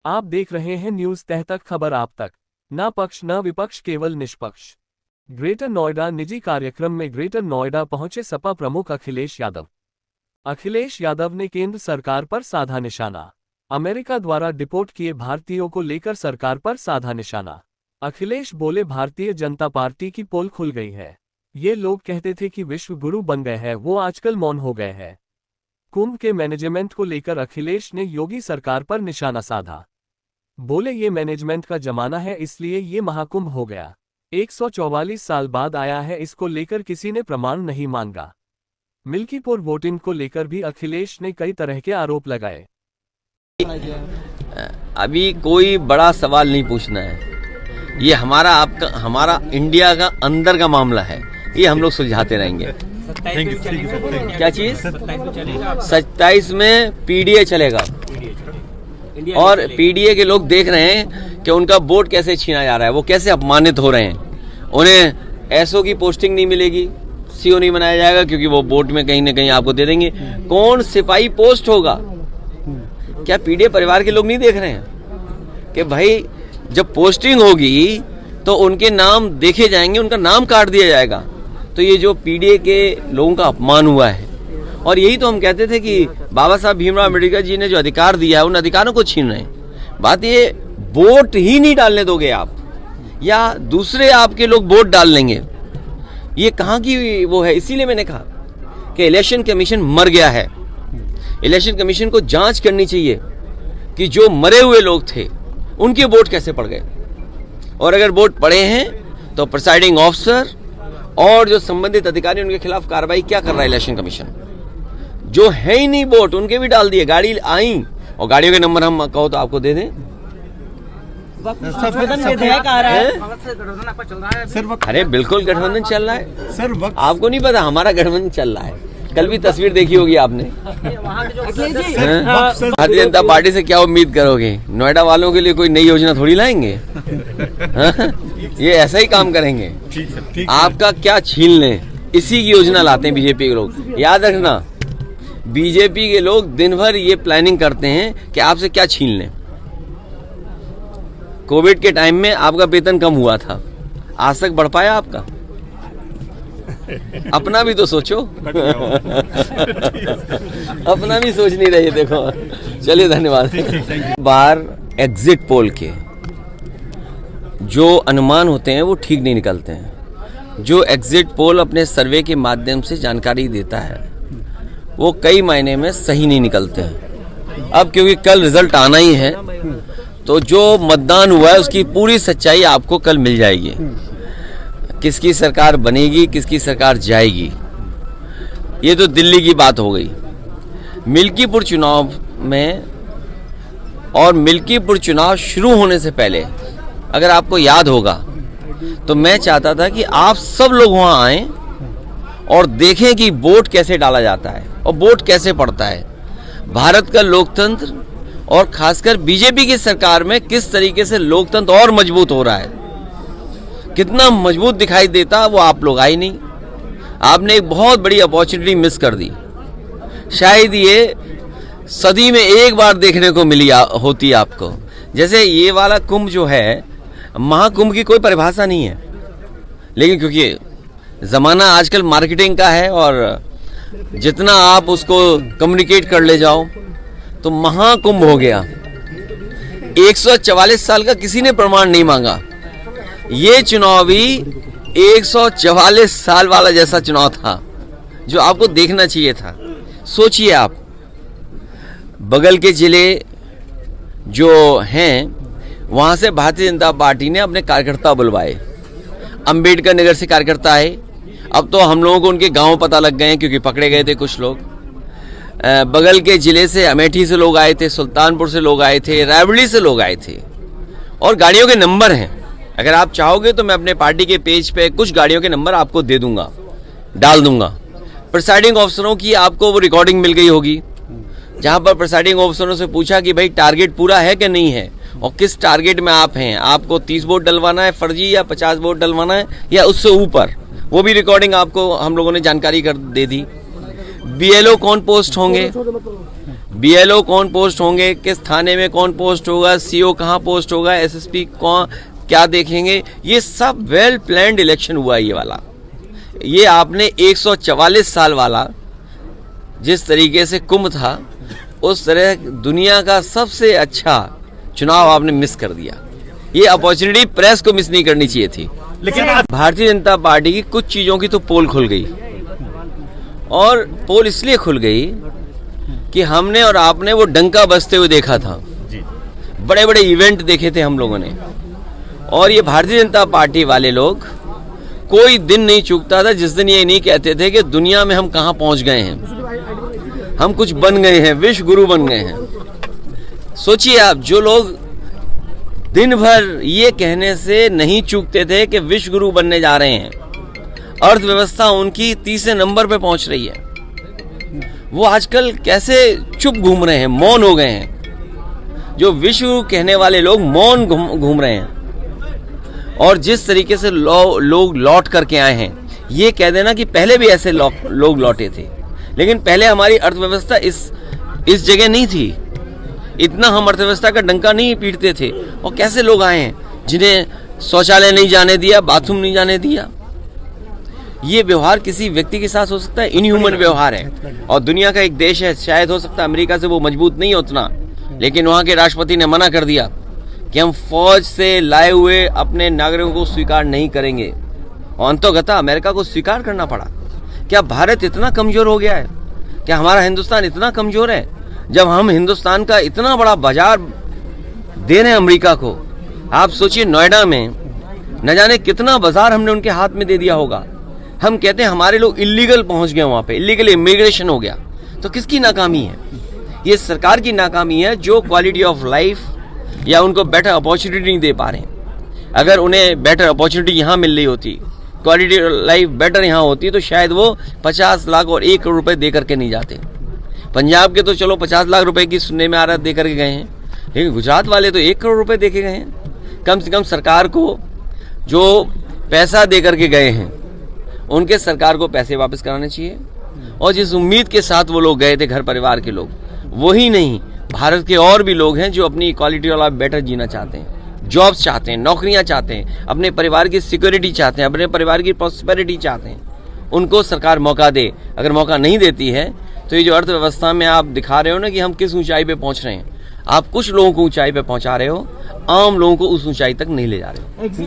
आप देख रहे हैं न्यूज तह तक, खबर आप तक, ना पक्ष न विपक्ष, केवल निष्पक्ष। ग्रेटर नोएडा निजी कार्यक्रम में ग्रेटर नोएडा पहुंचे सपा प्रमुख अखिलेश यादव। अखिलेश यादव ने केंद्र सरकार पर साधा निशाना। अमेरिका द्वारा डिपोर्ट किए भारतीयों को लेकर सरकार पर साधा निशाना। अखिलेश बोले, भारतीय जनता पार्टी की पोल खुल गई है। ये लोग कहते थे कि विश्व गुरु बन गए हैं, वो आजकल मौन हो गए हैं। कुंभ के मैनेजमेंट को लेकर अखिलेश ने योगी सरकार पर निशाना साधा। बोले, ये मैनेजमेंट का जमाना है, इसलिए ये महाकुंभ हो गया। 144 साल बाद आया है, इसको लेकर किसी ने प्रमाण नहीं मांगा। मिल्कीपुर वोटिंग को लेकर भी अखिलेश ने कई तरह के आरोप लगाए। अभी कोई बड़ा सवाल नहीं पूछना है, ये हमारा इंडिया का अंदर का मामला है, ये हम लोग सुलझाते रहेंगे। क्या चीज 27 में पीडीए चलेगा, और पीडीए के लोग देख रहे हैं कि उनका वोट कैसे छीना जा रहा है, वो कैसे अपमानित हो रहे हैं। उन्हें एसओ की पोस्टिंग नहीं मिलेगी, सीओ नहीं बनाया जाएगा, क्योंकि वो वोट में कहीं ना कहीं आपको दे देंगे। कौन सिपाही पोस्ट होगा? क्या पीडीए परिवार के लोग नहीं देख रहे हैं कि भाई जब पोस्टिंग होगी तो उनके नाम देखे जाएंगे, उनका नाम काट दिया जाएगा। तो ये जो पीडीए के लोगों का अपमान हुआ है, और यही तो हम कहते थे कि बाबा साहब भीमराव अम्बेडकर जी ने जो अधिकार दिया है, उन अधिकारों को छीन रहे हैं। बात ये, वोट ही नहीं डालने दोगे आप, या दूसरे आपके लोग वोट डाल लेंगे, ये कहाँ की वो है। इसीलिए मैंने कहा कि इलेक्शन कमीशन मर गया है। इलेक्शन कमीशन को जांच करनी चाहिए कि जो मरे हुए लोग थे उनके वोट कैसे पड़ गए, और अगर वोट पड़े हैं तो प्रिसाइडिंग ऑफिसर और जो संबंधित अधिकारी उनके खिलाफ कार्रवाई क्या कर रहा है इलेक्शन कमीशन। जो है ही नहीं वोट, उनके भी डाल दिए। गाड़ी आई और गाड़ियों के नंबर हम कहो तो आपको दे दें। अरे बिल्कुल गठबंधन चल रहा है सर, आपको नहीं पता, हमारा गठबंधन चल रहा है। कल भी तस्वीर देखी होगी आपने। भारतीय जनता पार्टी से क्या उम्मीद करोगे? नोएडा वालों के लिए कोई नई योजना थोड़ी लाएंगे। ये ऐसा ही काम करेंगे। आपका क्या छीन लें, इसी की योजना लाते हैं बीजेपी के लोग। याद रखना, बीजेपी के लोग दिन भर ये प्लानिंग करते हैं कि आपसे क्या छीन लें। कोविड के टाइम में आपका वेतन कम हुआ था, आज तक बढ़ पाया आपका? अपना भी तो सोचो। अपना भी सोच नहीं रहे, देखो। चलिए, धन्यवाद। बार एग्जिट पोल के जो अनुमान होते हैं वो ठीक नहीं निकलते हैं। जो एग्जिट पोल अपने सर्वे के माध्यम से जानकारी देता है वो कई महीने में सही नहीं निकलते हैं। अब क्योंकि कल रिजल्ट आना ही है, तो जो मतदान हुआ है उसकी पूरी सच्चाई आपको कल मिल जाएगी। किसकी सरकार बनेगी, किसकी सरकार जाएगी, ये तो दिल्ली की बात हो गई। मिल्कीपुर चुनाव में, और मिल्कीपुर चुनाव शुरू होने से पहले अगर आपको याद होगा तो मैं चाहता था कि आप सब लोग वहां आएं और देखें कि वोट कैसे डाला जाता है और वोट कैसे पड़ता है। भारत का लोकतंत्र और खासकर बीजेपी की सरकार में किस तरीके से लोकतंत्र और मजबूत हो रहा है, कितना मजबूत दिखाई देता, वो आप लोग आए नहीं। आपने एक बहुत बड़ी अपॉर्चुनिटी मिस कर दी। शायद ये सदी में एक बार देखने को मिली होती आपको। जैसे ये वाला कुंभ जो है, महाकुंभ की कोई परिभाषा नहीं है, लेकिन क्योंकि जमाना आजकल मार्केटिंग का है और जितना आप उसको कम्युनिकेट कर ले जाओ तो महाकुंभ हो गया। 144 साल का किसी ने प्रमाण नहीं मांगा। ये चुनाव भी 144 साल वाला जैसा चुनाव था जो आपको देखना चाहिए था। सोचिए आप, बगल के जिले जो हैं वहां से भारतीय जनता पार्टी ने अपने कार्यकर्ता बुलवाए। अंबेडकर नगर से कार्यकर्ता आए। अब तो हम लोगों को उनके गांव पता लग गए हैं, क्योंकि पकड़े गए थे कुछ लोग। बगल के जिले से अमेठी से लोग आए थे, सुल्तानपुर से लोग आए थे, रायबरेली से लोग आए थे, और गाड़ियों के नंबर हैं। अगर आप चाहोगे तो मैं अपने पार्टी के पेज पे कुछ गाड़ियों के नंबर आपको दे दूंगा, डाल दूंगा। प्रिसाइडिंग ऑफिसरों की आपको वो रिकॉर्डिंग मिल गई होगी, जहां पर प्रिसाइडिंग ऑफिसरों से पूछा कि भाई टारगेट पूरा है कि नहीं है, और किस टारगेट में आप हैं, आपको 30 वोट डलवाना है फर्जी, या 50 वोट डलवाना है, या उससे ऊपर। वो भी रिकॉर्डिंग आपको हम लोगों ने जानकारी कर दे दी। बीएलओ कौन पोस्ट होंगे, BLO कौन पोस्ट होंगे, किस थाने में कौन पोस्ट होगा, CO कहाँ पोस्ट होगा, SSP कौन क्या देखेंगे, ये सब वेल प्लान्ड इलेक्शन हुआ ये वाला। ये आपने 144 साल वाला जिस तरीके से कुंभ था, उस तरह दुनिया का सबसे अच्छा चुनाव आपने मिस कर दिया। ये अपॉर्चुनिटी प्रेस को मिस नहीं करनी चाहिए थी। लेकिन भारतीय जनता पार्टी की कुछ चीजों की तो पोल खुल गई, और पोल इसलिए खुल गई कि हमने और आपने वो डंका बजते हुए देखा था, बड़े बड़े इवेंट देखे थे हम लोगों ने, और ये भारतीय जनता पार्टी वाले लोग कोई दिन नहीं चूकता था जिस दिन ये नहीं कहते थे कि दुनिया में हम कहां पहुंच गए हैं, हम कुछ बन गए हैं, विश्व गुरु बन गए हैं। सोचिए आप, जो लोग दिन भर ये कहने से नहीं चूकते थे कि विश्व गुरु बनने जा रहे हैं, अर्थव्यवस्था उनकी तीसरे नंबर पे पहुंच रही है, वो आजकल कैसे चुप घूम रहे हैं, मौन हो गए हैं। जो विश्व कहने वाले लोग मौन घूम रहे हैं। और जिस तरीके से लोग लौट करके आए हैं, ये कह देना कि पहले भी ऐसे लोग लौटे थे, लेकिन पहले हमारी अर्थव्यवस्था इस जगह नहीं थी, इतना हम अर्थव्यवस्था का डंका नहीं पीटते थे। और कैसे लोग आए हैं जिन्हें शौचालय नहीं जाने दिया, बाथरूम नहीं जाने दिया। ये व्यवहार किसी व्यक्ति के साथ हो सकता है, इनह्यूमन व्यवहार है। और दुनिया का एक देश है, शायद हो सकता है अमेरिका से वो मजबूत नहीं है उतना, लेकिन वहां के राष्ट्रपति ने मना कर दिया कि हम फौज से लाए हुए अपने नागरिकों को स्वीकार नहीं करेंगे, और अंततः अमेरिका को स्वीकार करना पड़ा। क्या भारत इतना कमजोर हो गया है? क्या हमारा हिंदुस्तान इतना कमजोर है? जब हम हिंदुस्तान का इतना बड़ा बाजार दे रहे हैं अमेरिका को, आप सोचिए नोएडा में न जाने कितना बाजार हमने उनके हाथ में दे दिया होगा। हम कहते हैं हमारे लोग इलीगल पहुंच गए, वहां पे इलीगल इमिग्रेशन हो गया। तो किसकी नाकामी है? ये सरकार की नाकामी है, जो क्वालिटी ऑफ लाइफ या उनको बेटर अपॉर्चुनिटी नहीं दे पा रहे हैं। अगर उन्हें बेटर अपॉर्चुनिटी यहाँ मिल रही होती, क्वालिटी लाइफ बेटर यहाँ होती, तो शायद वो 50 लाख और 1 करोड़ रुपए दे करके नहीं जाते। पंजाब के तो चलो 50 लाख रुपए की सुनने में आ रहा दे करके गए हैं, लेकिन गुजरात वाले तो 1 करोड़ रुपए दे के गए हैं। कम से कम सरकार को जो पैसा दे करके गए हैं, उनके सरकार को पैसे वापस कराने चाहिए। और जिस उम्मीद के साथ वो लोग गए थे, घर परिवार के लोग, वही नहीं, भारत के और भी लोग हैं जो अपनी क्वालिटी वाला बेटर जीना चाहते हैं, जॉब्स चाहते हैं, नौकरियां चाहते हैं, अपने परिवार की सिक्योरिटी चाहते हैं, अपने परिवार की प्रॉस्पेरिटी चाहते हैं। उनको सरकार मौका दे। अगर मौका नहीं देती है तो ये जो अर्थव्यवस्था में आप दिखा रहे हो ना कि हम किस ऊंचाई पे पहुंच रहे हैं, आप कुछ लोगों को ऊंचाई पे पहुंचा रहे हो, आम लोगों को उस ऊंचाई तक नहीं ले जा रहे हो।